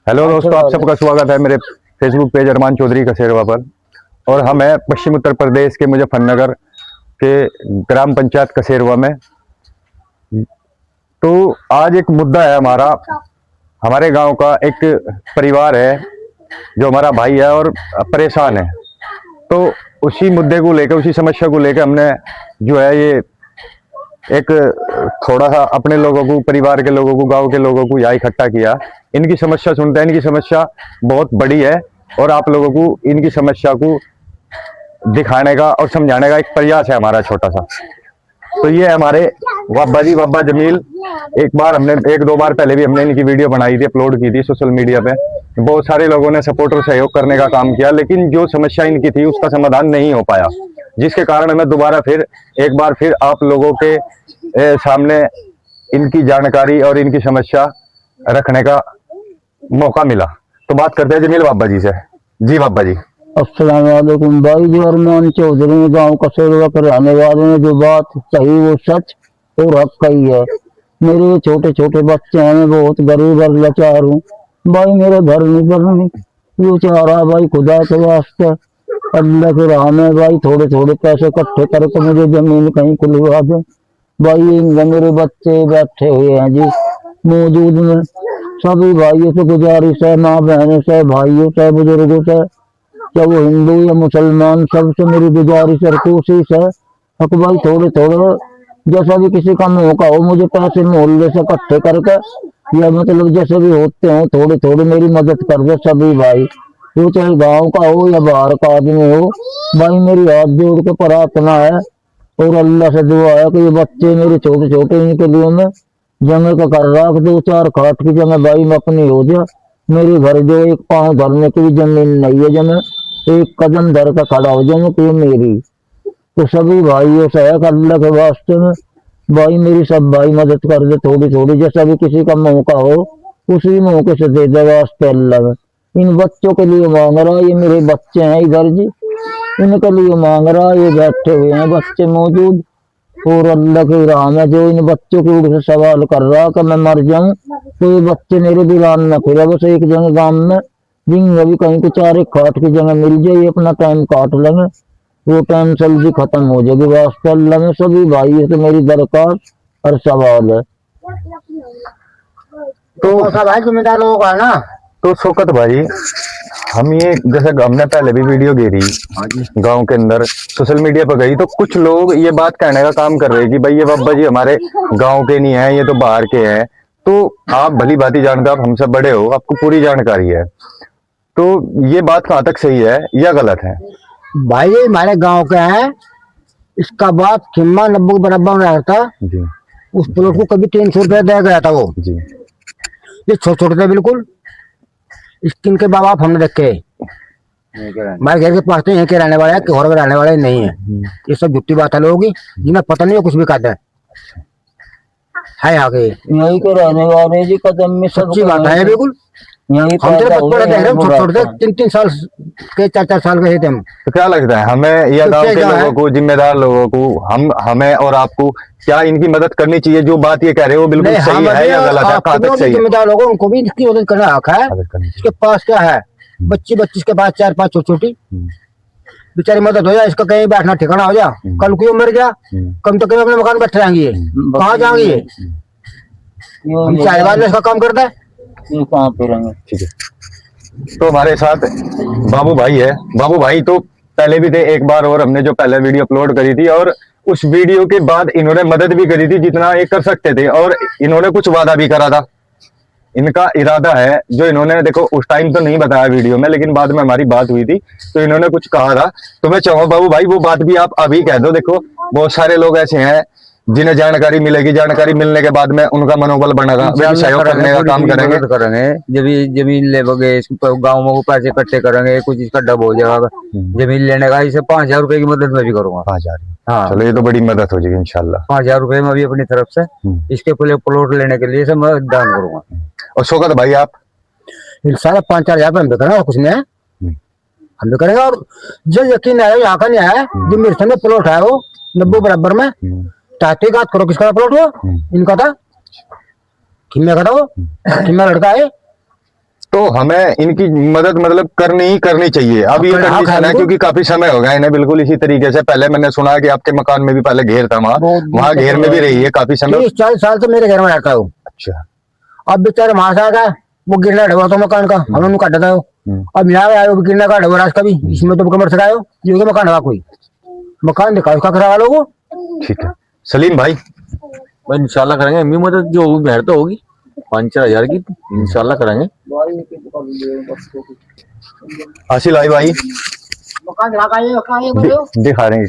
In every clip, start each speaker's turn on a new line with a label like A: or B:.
A: Hello दोस्तों, आप सबका स्वागत है मेरे फेसबुक पेज अरमान चौधरी कसेरवा पर। और हम हैं पश्चिम उत्तर प्रदेश के मुजफ्फरनगर के ग्राम पंचायत कसेरवा में। तो आज एक मुद्दा है हमारे गांव का एक परिवार है जो हमारा भाई है और परेशान है। तो उसी मुद्दे को लेकर, उसी समस्या को लेकर हमने जो है ये एक थोड़ा सा अपने लोगों को, परिवार के लोगों को, गांव के लोगों को यहाँ इकट्ठा किया। इनकी समस्या सुनते हैं। इनकी समस्या बहुत बड़ी है और आप लोगों को इनकी समस्या को दिखाने का और समझाने का एक प्रयास है हमारा छोटा सा। तो ये हमारे बाबा जमील। एक दो बार पहले भी हमने इनकी वीडियो बनाई थी, अपलोड की थी सोशल मीडिया पे। बहुत सारे लोगों ने सपोर्ट और सहयोग करने का काम किया, लेकिन जो समस्या इनकी थी उसका समाधान नहीं हो पाया, जिसके कारण हमें दोबारा फिर एक बार फिर आप लोगों के सामने इनकी जानकारी और इनकी समस्या रखने का मौका मिला। तो बात करते हैं जमील बाबा जी से। जी बाबा जी।
B: अस्सलाम वालेकुम भाई। जो अरमान चौधरी गांव कसेरवा के रहने वाले ने जो बात कही वो सच और हक कही है। मेरे छोटे छोटे बच्चे हैं, मैं बहुत गरीब और लाचार हूँ भाई। मेरा घर नहीं बननी, ये चाह रहा भाई खुदा के वास्ते अल्लाह के राह में भाई थोड़े थोड़े पैसे इकट्ठे करके मुझे जमीन कहीं खुलवा दे भाई। मेरे बच्चे बैठे हुए हैं जी मौजूद में। सभी भाइयों से गुजारिश है, माँ बहनों से, भाइयों से, बुजुर्गों से, चाहे वो हिंदू या मुसलमान, सबसे मेरी गुजारिश और कोशिश है कि भाई थोड़े थोड़े जैसा भी किसी का मौका हो, मुझे पैसे मोहल्ले से इकट्ठे करके या मतलब जैसे भी होते हो थोड़े थोड़े मेरी मदद कर दे सभी भाई। वो चाहे गांव का हो या बाहर का आदमी हो भाई, मेरी हाथ जोड़ के प्रार्थना है और अल्लाह से दुआ है कि ये बच्चे मेरे छोटे छोटे, इनके लिए मैं जगह का कर रहा कि 2-4 खाट की जगह भाई में अपनी हो जाए। मेरे घर जो एक पांव धरने की भी जमीन नहीं है, जब एक कदम धर का खड़ा हो जाऊँ तो मेरी। तो सभी भाइयों से है अल्लाह के वास्ते में भाई मेरी सब भाई मदद कर दे थोड़ी थोड़ी, जैसा भी किसी का मौका हो उसी मौके से दे दे वास्ते अल्लाह में। इन बच्चों के लिए मांग रहा, ये मेरे बच्चे हैं इधर जी, इनके लिए मांग रहा। ये बैठे हुए हैं बच्चे मौजूद और अल्लाह के राह में जो इन बच्चों के ऊपर से सवाल कर रहा कि मैं मर जाऊं तो ये बच्चे मेरे दीवान में फिर बस एक जगह गांव में जिन अभी कहीं को 4 खाट की जगह मिल जाए, अपना टाइम काट लेंगे, वो टाइम जल्दी खत्म हो जाएगी वास्ते अल्लाह में। सभी भाई से मेरी दरख्वास्त और सवाल है।
A: तो
B: भाई जिम्मेदार लोग है ना।
A: तो शौकत भाई, हम ये जैसे हमने पहले भी वीडियो घेरी गांव के अंदर, सोशल मीडिया पर गई, तो कुछ लोग ये बात कहने का काम कर रहे हैं कि भाई ये बाबा जी हमारे गांव के नहीं है, ये तो बाहर के हैं। तो आप भली भांति जानते, आप हमसे बड़े हो, आपको पूरी जानकारी है। तो ये बात कहाँ तक सही है या गलत है?
B: भाई ये हमारे गांव के हैं, इसका बाप खिम्मा 90 बराबर में रहता
A: जी।
B: उस प्लॉट को कभी 300 रुपया दिया गया था वो
A: जी।
B: ये छोटे छोटे थे बिल्कुल। इसके इनके बाप आप हमने देखे हमारे घर के पास तो यहीं के रहने वाले हैं, घर में रहने वाले नहीं है। ये सब झूठी बात है लोगों की, जिन्हें पता नहीं है कुछ भी कहते है आगे यहीं के रहने वाले जी। कदम में सच्ची बात है बिल्कुल। हम तो बचपन देख रहे हैं, छोटे 3-3 साल के 4-4 साल के थे हम।
A: तो क्या लगता है हमें या गांव के लोगों को, जिम्मेदार लोगों को, हमें और आपको क्या इनकी मदद करनी चाहिए? जो बात ये कह रहे हो बिल्कुल सही है या गलत है? कहाँ तक सही है?
B: जिम्मेदार लोगों उनको भी इसकी मदद करना हक है। इसके पास क्या है, बच्ची के पास 4-5 छोटी बेचारी मदद हो जाए, इसका कहीं बैठना ठिकाना हो जाए, कल को मर गया कम तो कहीं अपने मकान बैठे रहेंगे, कहाँ जाएंगे? हम 4 बार इसका काम करता है, ये कहाँ पे रहेंगे?
A: ठीक है। तो हमारे साथ बाबू भाई है। बाबू भाई तो पहले भी थे एक बार, और हमने जो पहले वीडियो अपलोड करी थी और उस वीडियो के बाद इन्होंने मदद भी करी थी जितना ये कर सकते थे, और इन्होंने कुछ वादा भी करा था। इनका इरादा है जो इन्होंने, देखो उस टाइम तो नहीं बताया वीडियो में, लेकिन बाद में हमारी बात हुई थी तो इन्होंने कुछ कहा था। तो मैं चाहूँ बाबू भाई वो बात भी आप अभी कह दो। देखो बहुत सारे लोग ऐसे हैं जिन्हें जानकारी मिलेगी, जानकारी मिलने के बाद में उनका मनोबल बढ़ेगा, वे सहयोग करने का काम करेंगे।
C: जब जमीन लेवोगे, गाँव में पैसे इकट्ठे करेंगे, कुछ इसका डब हो जाएगा जमीन लेने का। इसे 5,000 रुपए की मदद मैं भी करूंगा।
A: 5,000?
C: हाँ
A: चलो ये तो बड़ी मदद हो जाएगी इंशाल्लाह।
C: 5,000 रुपए में भी अपनी तरफ से इसके प्लॉट लेने के लिए से मैं दान करूंगा।
A: और शौकत भाई आप?
B: सारा 5-4 हज़ार हम भी करेंगे, कुछ नहीं है हम भी करेंगे। और जो यकीन है यहाँ का नहीं है, जो मेरे सामने प्लॉट है वो 90 बराबर में तहकीकात करो किसका प्लॉट वो, इनका था, किम्मे का था वो, किम्मे लड़का है
A: तो हमें इनकी मदद मतलब करनी चाहिए। अब ये कंडीशन है क्योंकि काफी समय हो गया इन्हें बिल्कुल इसी तरीके से। पहले मैंने सुना कि आपके मकान में भी पहले घेर था, वहाँ घेर में भी रही है काफी समय।
B: 30-40 साल से मेरे घर में रहता हूँ।
A: अच्छा।
B: अब बेचारा वहां से आ गया, वो गिरना ढवा तो मकान का हमने काटा था। अब यहाँ आयो गिरना का ढवा रास्ता भी, इसमें तो कमर से आयो ये मकान ढवा कोई मकान दिखा उसका करा लोगों।
A: ठीक है सलीम भाई
D: इंशाल्लाह करेंगे, अम्मी मदद जो होगी मेहनत तो होगी 5-4 हजार की इंशाल्लाह करेंगे।
A: हासिल आई भाई
B: मकान
A: दिखा रहे हैं।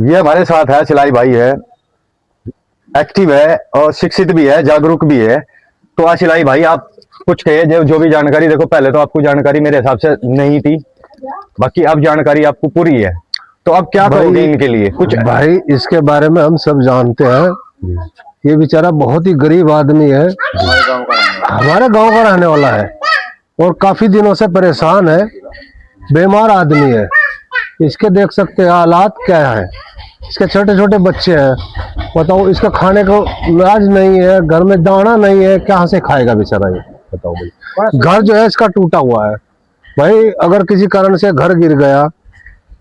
A: ये हमारे साथ है, सिलाई भाई है, एक्टिव है और शिक्षित भी है, जागरूक भी है। तो आशिलाई भाई आप कुछ कहिए, जो भी जानकारी, देखो पहले तो आपको जानकारी मेरे हिसाब से नहीं थी, बाकी अब जानकारी आपको पूरी है, तो अब क्या करोगे इनके लिए कुछ?
E: भाई इसके बारे में हम सब जानते हैं, ये बेचारा बहुत ही गरीब आदमी है, हमारे गांव का रहने वाला है और काफी दिनों से परेशान है, बीमार आदमी है। इसके देख सकते हैं हालात क्या है, इसके छोटे छोटे बच्चे हैं, बताओ इसका खाने को इलाज नहीं है, घर में दाना नहीं है, कहाँ से खाएगा बेचारा ये बताओ भाई। घर जो है इसका टूटा हुआ है भाई, अगर किसी कारण से घर गिर गया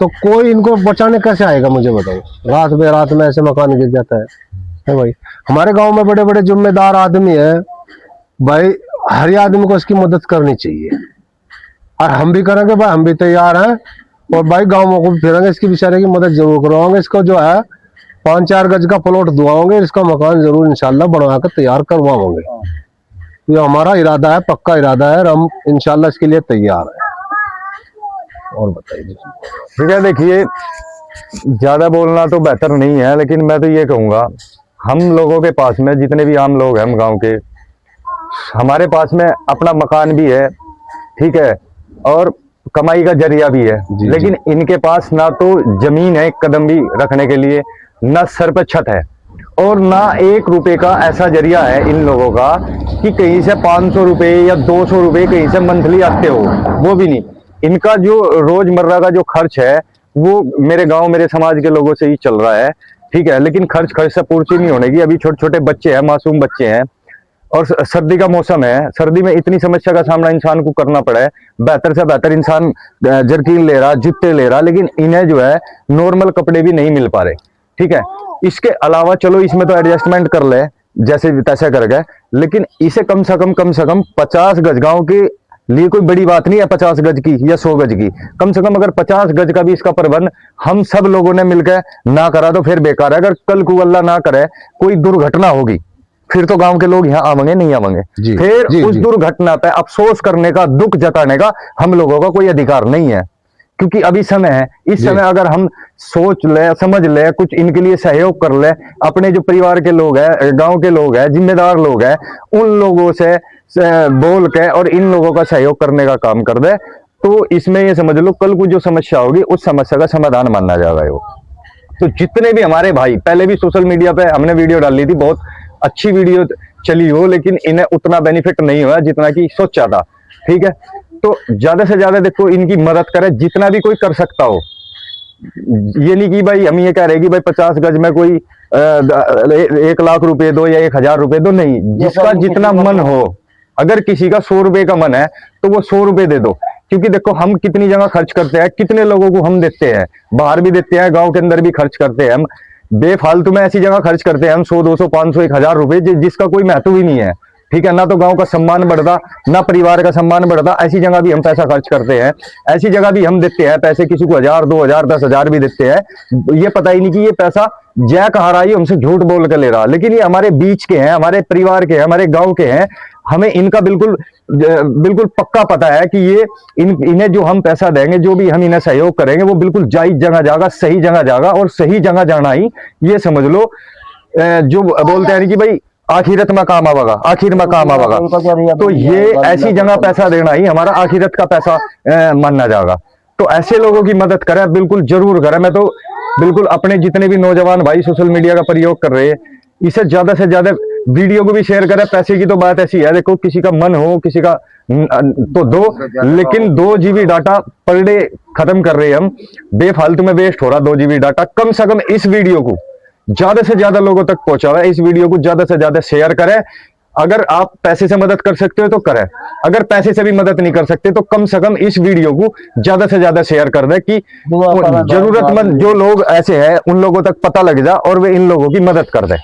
E: तो कोई इनको बचाने कैसे आएगा मुझे बताओ। रात में ऐसे मकान गिर जाता है भाई। हमारे गांव में बड़े बड़े जिम्मेदार आदमी है भाई, हर आदमी को इसकी मदद करनी चाहिए और हम भी करेंगे भाई, हम भी तैयार हैं और भाई गाँवों को भी फिरेंगे, इसकी बेचारे की मदद जरूर करवाएंगे। इसको जो है 5-4 गज का प्लॉट दुआओगे, इसका मकान जरूर इंशाल्लाह बनवा कर तैयार करवाओगे। ये हमारा इरादा है, पक्का इरादा है और हम इंशाल्लाह इसके लिए तैयार हैं। और बताइए।
A: ठीक है, देखिए ज्यादा बोलना तो बेहतर नहीं है, लेकिन मैं तो ये कहूंगा हम लोगों के पास में जितने भी आम लोग हैं हम गांव के, हमारे पास में अपना मकान भी है, ठीक है, और कमाई का जरिया भी है, लेकिन इनके पास ना तो जमीन है एक कदम भी रखने के लिए, ना सर पे छत है और ना 1 रुपए का ऐसा जरिया है इन लोगों का कि कहीं से 500 रुपए या 200 रुपए कहीं से मंथली आते हो, वो भी नहीं। इनका जो रोजमर्रा का जो खर्च है वो मेरे गांव मेरे समाज के लोगों से ही चल रहा है, ठीक है, लेकिन खर्च से पूर्ति नहीं होने की। अभी छोटे छोटे बच्चे हैं, मासूम बच्चे हैं और सर्दी का मौसम है, सर्दी में इतनी समस्या का सामना इंसान को करना पड़ा है। बेहतर से बेहतर इंसान जर्किन ले रहा, जूते ले रहा, लेकिन इन्हें जो है नॉर्मल कपड़े भी नहीं मिल पा रहे, ठीक है। इसके अलावा चलो इसमें तो एडजस्टमेंट कर ले जैसे तैसे कर गए, लेकिन इसे कम से कम 50 गज, गांव के लिए कोई बड़ी बात नहीं है 50 गज की या 100 गज की, कम से कम अगर 50 गज का भी इसका प्रबंध हम सब लोगों ने मिलकर ना करा तो फिर बेकार है। अगर कल को अल्लाह ना करे कोई दुर्घटना होगी, फिर तो गांव के लोग यहाँ आवेंगे नहीं आवेंगे, फिर उस दुर्घटना पे अफसोस करने का, दुख जताने का हम लोगों का कोई अधिकार नहीं है, क्योंकि अभी समय है। इस समय अगर हम सोच ले, समझ ले, कुछ इनके लिए सहयोग कर ले, अपने जो परिवार के लोग हैं, गांव के लोग हैं, जिम्मेदार लोग हैं, उन लोगों से बोल के और इन लोगों का सहयोग करने का काम कर दे, तो इसमें ये समझ लो कल को जो समस्या होगी उस समस्या का समाधान माना जाएगा। वो तो जितने भी हमारे भाई, पहले भी सोशल मीडिया पे हमने वीडियो डाली थी, बहुत अच्छी वीडियो चली हो, लेकिन इन्हें उतना बेनिफिट नहीं हुआ जितना कि सोचा था, ठीक है। तो ज्यादा से ज्यादा देखो इनकी मदद करे जितना भी कोई कर सकता हो। ये नहीं कि भाई हम ये कह रहे कि भाई 50 गज में कोई 1 लाख रुपए दो या 1000 रुपए दो, नहीं, जिसका जितना मन हो। अगर किसी का 100 रुपए का मन है तो वो 100 रुपए दे दो, क्योंकि देखो हम कितनी जगह खर्च करते हैं, कितने लोगों को हम देते हैं, बाहर भी देते हैं, गांव के अंदर भी खर्च करते हैं हम, बेफालतू में ऐसी जगह खर्च करते हैं हम 100, 200, 500, 1000 रुपए जिसका कोई महत्व ही नहीं है, ठीक है। ना तो गांव का सम्मान बढ़ता, ना परिवार का सम्मान बढ़ता, ऐसी जगह भी हम पैसा खर्च करते हैं, ऐसी जगह भी हम देते हैं पैसे, किसी को 1000, 2000, 10,000 भी देते हैं। ये पता ही नहीं कि ये पैसा जय कहा रहा है, हमसे झूठ बोल कर ले रहा, लेकिन ये हमारे बीच के हैं, हमारे परिवार के हैं, हमारे गांव के हैं। हमें इनका बिल्कुल पक्का पता है कि ये इन्हें जो हम पैसा देंगे, जो भी हम इन्हें सहयोग करेंगे, वो बिल्कुल जायज जगह जाएगा, सही जगह जाएगा, और सही जगह जाना ही ये समझ लो जो बोलते हैं कि भाई आखिरत में काम आवेगा, आखिर में काम आवेगा, तो ये ऐसी जगह पैसा देना ही हमारा आखिरत का पैसा मानना जाएगा। तो ऐसे लोगों की मदद करें, बिल्कुल जरूर करें। मैं तो बिल्कुल अपने जितने भी नौजवान भाई सोशल मीडिया का प्रयोग कर रहे हैं, इसे ज्यादा से ज्यादा वीडियो को भी शेयर करें। पैसे की तो बात ऐसी है, देखो किसी का मन हो, किसी का तो दो, लेकिन 2 GB डाटा पर डे खत्म कर रहे हैं हम, बेफालतू में वेस्ट हो रहा 2 GB डाटा। कम से कम इस वीडियो को ज्यादा से ज्यादा लोगों तक पहुंचावे, इस वीडियो को ज्यादा से ज्यादा शेयर करें। अगर आप पैसे से मदद कर सकते हो तो करें, अगर पैसे से भी मदद नहीं कर सकते तो कम से कम इस वीडियो को ज्यादा से ज्यादा शेयर कर दें कि
B: दुआ करें,
A: जरूरतमंद जो लोग ऐसे हैं उन लोगों तक पता लग जाए और वे इन लोगों की मदद कर दें।